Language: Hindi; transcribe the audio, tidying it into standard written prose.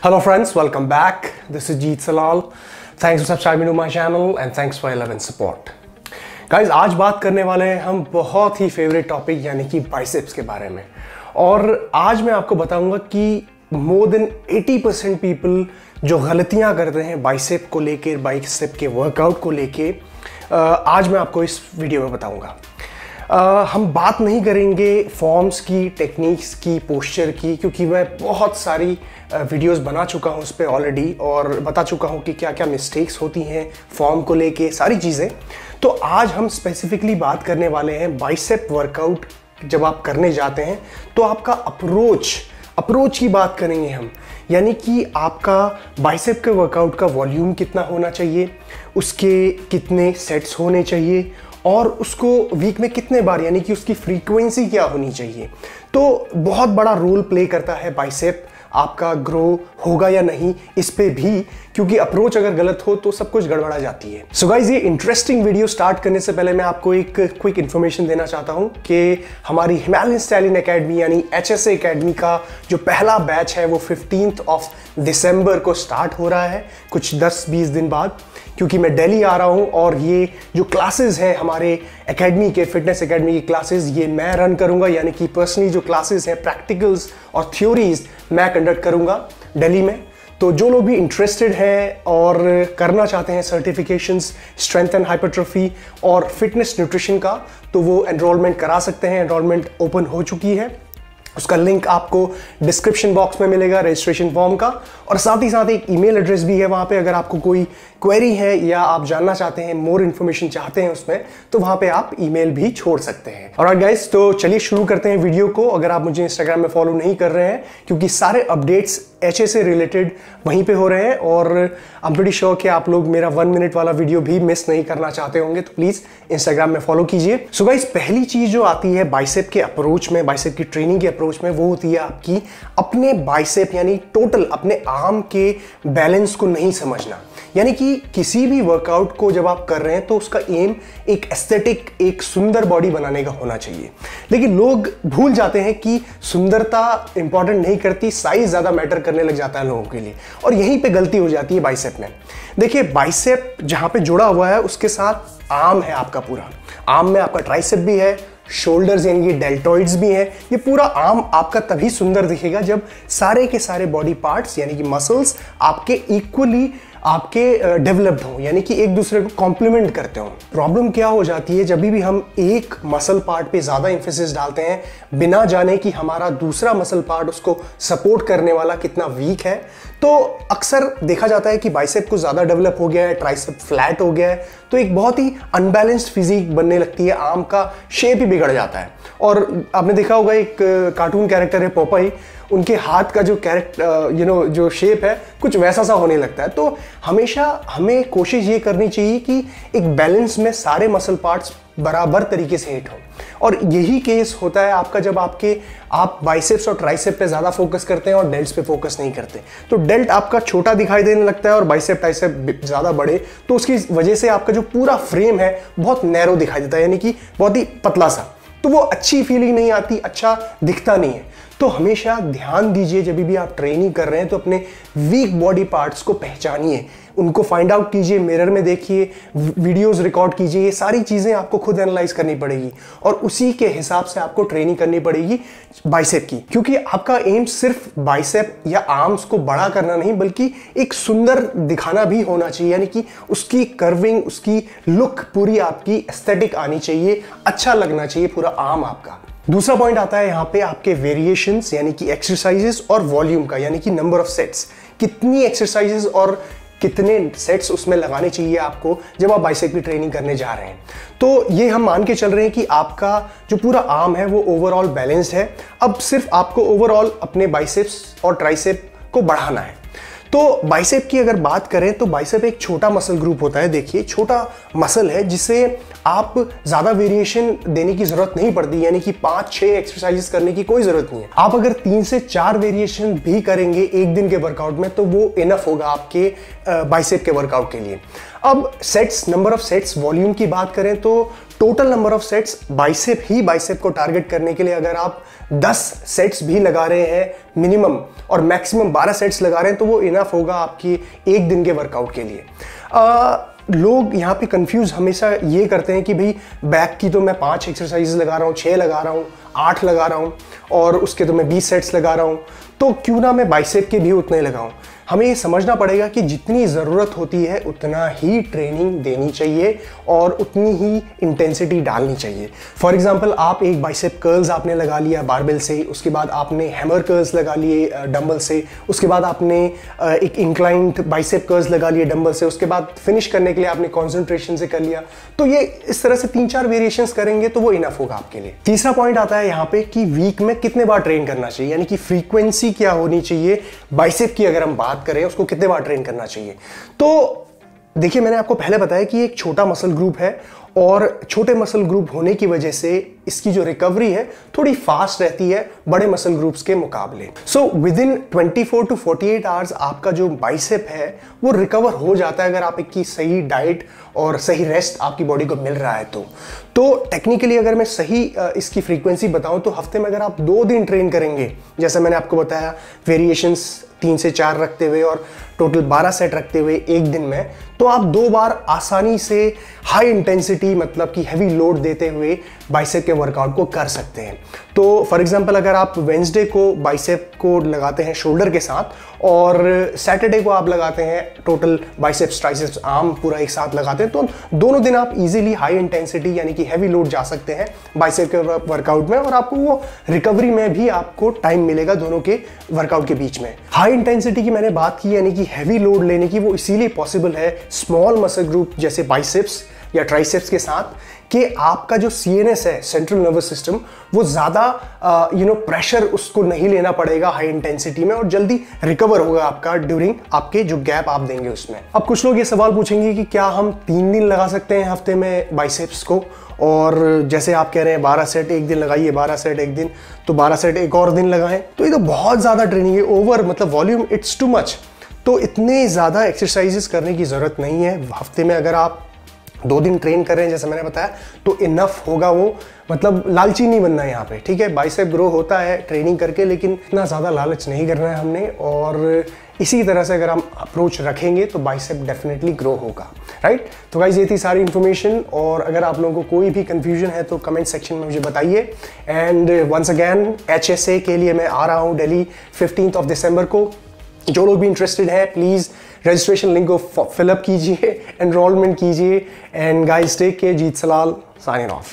Hello friends, welcome back. This is Jeet Salal. Thanks for subscribing to my channel and thanks for your love and support. Guys, आज बात करने वाले हैं हम बहुत ही फेवरेट टॉपिक यानी कि बाइसेप्स के बारे में। और आज मैं आपको बताऊंगा कि मोर देन 80% पीपल जो गलतियां करते हैं बाइसेप को लेके, बाइसेप के वर्कआउट को लेके, आज मैं आपको इस वीडियो में बताऊंगा। हम बात नहीं करेंगे फॉर्म्स की, टेक्निक्स की, पोस्चर की, क्योंकि मैं बहुत सारी वीडियोस बना चुका हूं उस पर ऑलरेडी और बता चुका हूं कि क्या क्या मिस्टेक्स होती हैं फॉर्म को लेके, सारी चीज़ें। तो आज हम स्पेसिफिकली बात करने वाले हैं बाइसेप वर्कआउट जब आप करने जाते हैं तो आपका अप्रोच की बात करेंगे हम, यानी कि आपका बाइसेप के वर्कआउट का वॉल्यूम कितना होना चाहिए, उसके कितने सेट्स होने चाहिए और उसको वीक में कितने बार, यानी कि उसकी फ्रीक्वेंसी क्या होनी चाहिए। तो बहुत बड़ा रोल प्ले करता है बाइसेप, आपका ग्रो होगा या नहीं इस पे भी, क्योंकि अप्रोच अगर गलत हो तो सब कुछ गड़बड़ा जाती है। सो गाइज, ये इंटरेस्टिंग वीडियो स्टार्ट करने से पहले मैं आपको एक क्विक इन्फॉर्मेशन देना चाहता हूं कि हमारी हिमालयन स्टाइलिन एकेडमी यानी HSA एकेडमी का जो पहला बैच है वो 15 दिसंबर को स्टार्ट हो रहा है, कुछ 10-20 दिन बाद, क्योंकि मैं दिल्ली आ रहा हूं और ये जो क्लासेस हैं हमारे एकेडमी के, फिटनेस एकेडमी की क्लासेस, ये मैं रन करूंगा, यानी कि पर्सनली जो क्लासेस हैं, प्रैक्टिकल्स और थ्योरीज मैं कंडक्ट करूंगा दिल्ली में। तो जो लोग भी इंटरेस्टेड हैं और करना चाहते हैं सर्टिफिकेशंस स्ट्रेंथ एंड हाइपरट्रॉफी और फिटनेस न्यूट्रिशन का, तो वो एनरोलमेंट करा सकते हैं। एनरोलमेंट ओपन हो चुकी है, उसका लिंक आपको डिस्क्रिप्शन बॉक्स में मिलेगा रजिस्ट्रेशन फॉर्म का, और साथ ही साथ एक ईमेल एड्रेस भी है वहाँ पे। अगर आपको कोई क्वेरी है या आप जानना चाहते हैं, मोर इन्फॉर्मेशन चाहते हैं उसमें, तो वहाँ पे आप ईमेल भी छोड़ सकते हैं। ऑलराइट गाइस, तो चलिए शुरू करते हैं वीडियो को। अगर आप मुझे इंस्टाग्राम में फॉलो नहीं कर रहे हैं, क्योंकि सारे अपडेट्स HSA रिलेटेड वहीं पे हो रहे हैं और आई एम प्रीटी श्योर कि आप लोग मेरा 1 मिनट वाला वीडियो भी मिस नहीं करना चाहते होंगे, तो प्लीज इंस्टाग्राम में फॉलो कीजिए। सो गाइस, पहली चीज जो आती है बाइसेप के अप्रोच में, बाइसेप की ट्रेनिंग के अप्रोच में, वो होती है आपकी अपने बाइसेप यानी टोटल अपने आर्म के बैलेंस को नहीं समझना। यानी कि किसी भी वर्कआउट को जब आप कर रहे हैं तो उसका एम एक एस्थेटिक, एक सुंदर बॉडी बनाने का होना चाहिए, लेकिन लोग भूल जाते हैं कि सुंदरता इंपॉर्टेंट नहीं करती, साइज ज्यादा मैटर करने लग जाता है लोगों के लिए, और यहीं पे गलती हो जाती है बाइसेप में। देखिए, बाइसेप जहां पे जुड़ा हुआ है उसके साथ आर्म है आपका पूरा, आर्म में आपका ट्राइसेप भी है, शोल्डर्स यानी कि डेल्टॉइड्स भी हैं। ये पूरा आर्म आपका तभी सुंदर दिखेगा जब सारे के सारे बॉडी पार्ट्स यानी कि मसल्स आपके इक्वली आपके डेवलप्ड हो, यानी कि एक दूसरे को कॉम्प्लीमेंट करते हो। प्रॉब्लम क्या हो जाती है, जब भी हम एक मसल पार्ट पे ज्यादा एम्फेसिस डालते हैं बिना जाने कि हमारा दूसरा मसल पार्ट उसको सपोर्ट करने वाला कितना वीक है, तो अक्सर देखा जाता है कि बाइसेप को ज्यादा डेवलप हो गया है, ट्राइसेप फ्लैट हो गया है, तो एक बहुत ही अनबैलेंस्ड फिजिक बनने लगती है, आर्म का शेप ही बिगड़ जाता है। और आपने देखा होगा एक कार्टून कैरेक्टर है पोपाई, उनके हाथ का जो कैरेक्टर जो शेप है कुछ वैसा सा होने लगता है। तो हमेशा हमें कोशिश ये करनी चाहिए कि एक बैलेंस में सारे मसल पार्ट्स बराबर तरीके से हिट हो, और यही केस होता है आपका जब आप बाइसेप्स और ट्राइसेप पे ज्यादा फोकस करते हैं और डेल्ट्स पे फोकस नहीं करते, तो डेल्ट आपका छोटा दिखाई देने लगता है और बाइसेप ट्राइसेप ज्यादा बड़े, तो उसकी वजह से आपका जो पूरा फ्रेम है बहुत नैरो दिखाई देता है, यानी कि बहुत ही पतला सा, तो वो अच्छी फीलिंग नहीं आती, अच्छा दिखता नहीं है। तो हमेशा ध्यान दीजिए जब भी आप ट्रेनिंग कर रहे हैं तो अपने वीक बॉडी पार्ट्स को पहचानिए, उनको फाइंड आउट कीजिए, मिरर में देखिए, वीडियोस रिकॉर्ड कीजिए, ये सारी चीजें आपको खुद एनालाइज करनी पड़ेगी और उसी के हिसाब से आपको ट्रेनिंग करनी पड़ेगी बाइसेप की, क्योंकि आपका एम सिर्फ बाइसेप या आर्म्स को बड़ा करना नहीं बल्कि एक सुंदर दिखाना भी होना चाहिए, यानी कि उसकी कर्विंग, उसकी लुक पूरी आपकी एस्थेटिक आनी चाहिए, अच्छा लगना चाहिए पूरा आर्म आपका। दूसरा पॉइंट आता है यहाँ पे आपके वेरिएशंस यानी कि एक्सरसाइजेस और वॉल्यूम का, यानी कि नंबर ऑफ सेट्स, कितनी एक्सरसाइजेस और कितने सेट्स उसमें लगाने चाहिए आपको जब आप बाइसेप की ट्रेनिंग करने जा रहे हैं। तो ये हम मान के चल रहे हैं कि आपका जो पूरा आर्म है वो ओवरऑल बैलेंस्ड है। अब सिर्फ आपको ओवरऑल अपने बाइसेप्स और ट्राइसेप को बढ़ाना है। तो बाइसेप की अगर बात करें तो बाइसेप एक छोटा मसल ग्रुप होता है। देखिए, छोटा मसल है जिसे आप ज्यादा वेरिएशन देने की जरूरत नहीं पड़ती, यानी कि 5-6 एक्सरसाइजेस करने की कोई जरूरत नहीं है। आप अगर 3 से 4 वेरिएशन भी करेंगे एक दिन के वर्कआउट में तो वो इनफ होगा आपके बाइसेप के वर्कआउट के लिए। अब sets, number of sets, volume की बात करें तो total number of sets bicep को टारगेट करने के लिए अगर आप 10 सेट्स भी लगा रहे हैं मिनिमम और मैक्सिमम 12 सेट्स लगा रहे हैं तो वो इनफ होगा आपकी एक दिन के वर्कआउट के लिए। लोग यहाँ पे कंफ्यूज हमेशा ये करते हैं कि भाई बैक की तो मैं 5 एक्सरसाइज लगा रहा हूँ, 6 लगा रहा हूँ, 8 लगा रहा हूँ और उसके तो मैं 20 सेट्स लगा रहा हूँ, तो क्यों ना मैं बाइसेप के भी उतने लगाऊं। हमें ये समझना पड़ेगा कि जितनी ज़रूरत होती है उतना ही ट्रेनिंग देनी चाहिए और उतनी ही इंटेंसिटी डालनी चाहिए। फॉर एग्जांपल आप एक बाइसेप कर्ल्स आपने लगा लिया बारबेल से, उसके बाद आपने हैमर कर्ल्स लगा लिए डंबल से, उसके बाद आपने एक इंक्लाइंड बाइसेप कर्ल्स लगा लिए डंबल से, उसके बाद फिनिश करने के लिए आपने कॉन्सेंट्रेशन से कर लिया। तो ये इस तरह से 3-4 वेरिएशंस करेंगे तो वो इनफ होगा आपके लिए। तीसरा पॉइंट आता है यहाँ पे कि वीक में कितने बार ट्रेन करना चाहिए, यानी कि फ्रीक्वेंसी क्या होनी चाहिए बाइसेप की अगर हम बात करें, उसको कितने बार ट्रेन करना चाहिए। तो देखिए, मैंने आपको पहले बताया कि एक छोटा मसल ग्रुप है और छोटे मसल ग्रुप होने की वजह से इसकी जो रिकवरी है थोड़ी फास्ट रहती है बड़े मसल ग्रुप्स के मुकाबले। So with in 24 to 48 hours आपका जो बाइसेप है वो रिकवर हो जाता है अगर आप एक सही डाइट और सही रेस्ट आपकी बॉडी को मिल रहा है तो टेक्निकली अगर मैं सही इसकी फ्रीक्वेंसी बताऊं तो हफ्ते में अगर आप 2 दिन ट्रेन करेंगे, जैसा मैंने आपको बताया वेरिएशंस 3 से 4 रखते हुए और टोटल 12 सेट रखते हुए एक दिन में, तो आप 2 बार आसानी से हाई इंटेंसिटी मतलब कि हैवी लोड देते हुए बाइसेप के वर्कआउट को कर सकते हैं। तो फॉर एग्जांपल अगर आप वेंसडे को बाइसेप को लगाते हैं शोल्डर के साथ और सैटरडे को आप लगाते हैं टोटल बाइसेप्स ट्राइसेप्स आर्म पूरा एक साथ लगाते हैं, तो दोनों दिन आप इजीली हाई इंटेंसिटी यानी कि हैवी लोड जा सकते हैं बाइसेप के वर्कआउट में और आपको वो रिकवरी में भी आपको टाइम मिलेगा दोनों के वर्कआउट के बीच में। हाई इंटेंसिटी की मैंने बात की यानी कि हैवी लोड लेने की, वो इसीलिए पॉसिबल है स्मॉल मसल ग्रुप जैसे बाइसेप्स या ट्राइसेप्स के साथ कि आपका जो सीएनएस है सेंट्रल नर्वस सिस्टम वो ज़्यादा प्रेशर उसको नहीं लेना पड़ेगा हाई इंटेंसिटी में और जल्दी रिकवर होगा आपका ड्यूरिंग आपके जो गैप आप देंगे उसमें। अब कुछ लोग ये सवाल पूछेंगे कि क्या हम 3 दिन लगा सकते हैं हफ्ते में बाइसेप्स को, और जैसे आप कह रहे हैं 12 सेट एक दिन लगाइए, 12 सेट एक दिन, तो 12 सेट एक और दिन लगाएं, तो ये तो बहुत ज़्यादा ट्रेनिंग है, ओवर मतलब वॉल्यूम इट्स टू मच। तो इतने ज़्यादा एक्सरसाइजेस करने की ज़रूरत नहीं है। हफ्ते में अगर आप 2 दिन ट्रेन कर रहे हैं जैसे मैंने बताया तो इनफ होगा। वो मतलब लालची नहीं बनना है यहाँ पे, ठीक है। बाइसेप ग्रो होता है ट्रेनिंग करके, लेकिन इतना ज़्यादा लालच नहीं करना है हमने, और इसी तरह से अगर हम अप्रोच रखेंगे तो बाइसेप डेफिनेटली ग्रो होगा, राइट। तो गाइस ये थी सारी इन्फॉर्मेशन, और अगर आप लोगों को कोई भी कंफ्यूजन है तो कमेंट सेक्शन में मुझे बताइए। एंड वंस अगैन HSA के लिए मैं आ रहा हूँ दिल्ली 15 दिसंबर को। जो लोग भी इंटरेस्टेड है प्लीज़ रजिस्ट्रेशन लिंक को फिलअप कीजिए, एनरोलमेंट कीजिए। And guys take care, Jeet Salal signing of.